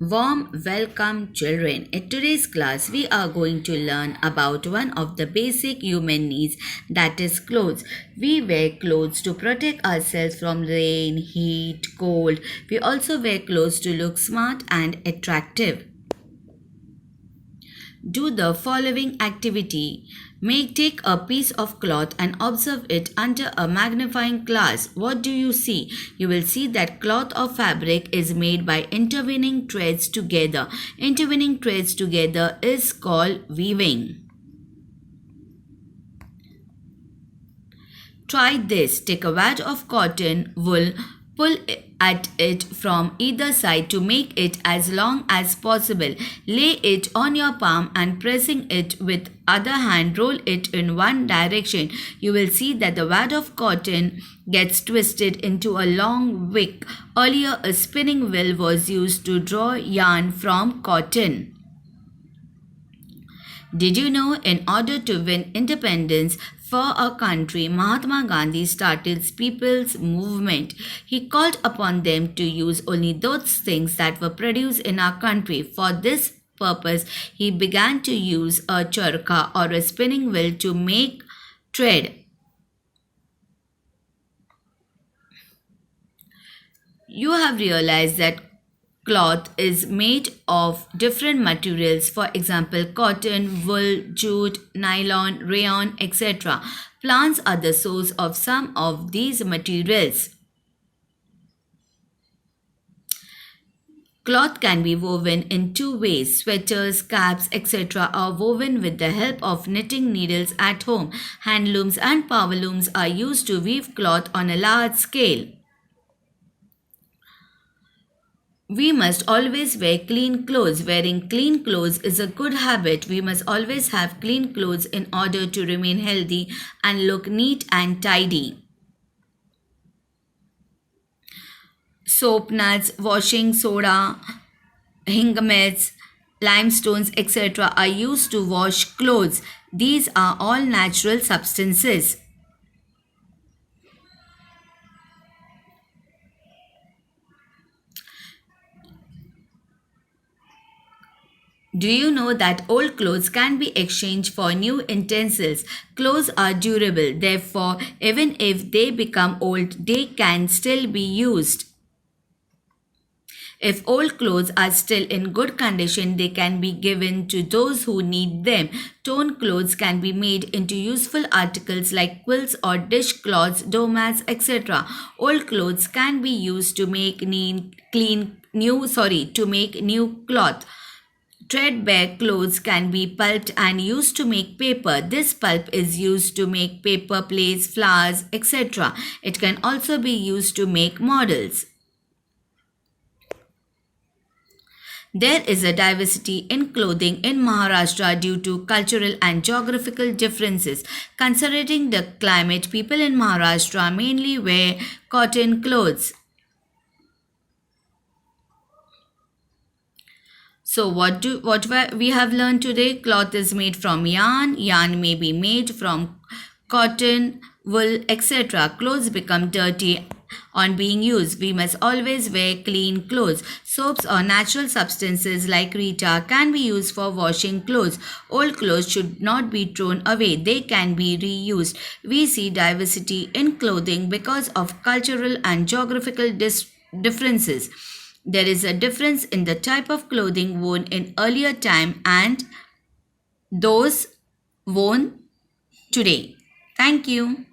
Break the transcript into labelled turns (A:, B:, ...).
A: Warm welcome, children. In today's class, we are going to learn about one of the basic human needs, that is clothes. We wear clothes to protect ourselves from rain, heat, cold. We also wear clothes to look smart and attractive. Do the following activity. Take a piece of cloth and observe it under a magnifying glass. What do you see? You will see that cloth or fabric is made by intervening threads together. Intervening threads together is called weaving. Try this. Take a wad of cotton wool, pull at it from either side to make it as long as possible. Lay it on your palm and pressing it with other hand, roll it in one direction. You will see that the wad of cotton gets twisted into a long wick. Earlier, a spinning wheel was used to draw yarn from cotton. Did you know, in order to win independence for our country, Mahatma Gandhi started People's Movement. He called upon them to use only those things that were produced in our country. For this purpose, he began to use a charkha or a spinning wheel to make thread. You have realized that cloth is made of different materials, for example, cotton, wool, jute, nylon, rayon, etc. Plants are the source of some of these materials. Cloth can be woven in two ways. Sweaters, caps, etc. are woven with the help of knitting needles at home. Handlooms and powerlooms are used to weave cloth on a large scale. We must always wear clean clothes. Wearing clean clothes is a good habit. We must always have clean clothes in order to remain healthy and look neat and tidy. Soap nuts, washing soda, hingamates, limestones, etc. are used to wash clothes. These are all natural substances. Do you know that old clothes can be exchanged for new utensils? Clothes are durable, therefore, even if they become old, they can still be used. If old clothes are still in good condition, they can be given to those who need them. Torn clothes can be made into useful articles like quilts or dishcloths, doormats, etc. Old clothes can be used to make new cloth. Threadbare clothes can be pulped and used to make paper. This pulp is used to make paper plates, flowers, etc. It can also be used to make models. There is a diversity in clothing in Maharashtra due to cultural and geographical differences. Considering the climate, people in Maharashtra mainly wear cotton clothes. So what we have learned today? Cloth is made from yarn. Yarn may be made from cotton, wool, etc. Clothes become dirty on being used. We must always wear clean clothes. Soaps or natural substances like Rita can be used for washing clothes. Old clothes should not be thrown away. They can be reused. We see diversity in clothing because of cultural and geographical differences. There is a difference in the type of clothing worn in earlier time and those worn today. Thank you.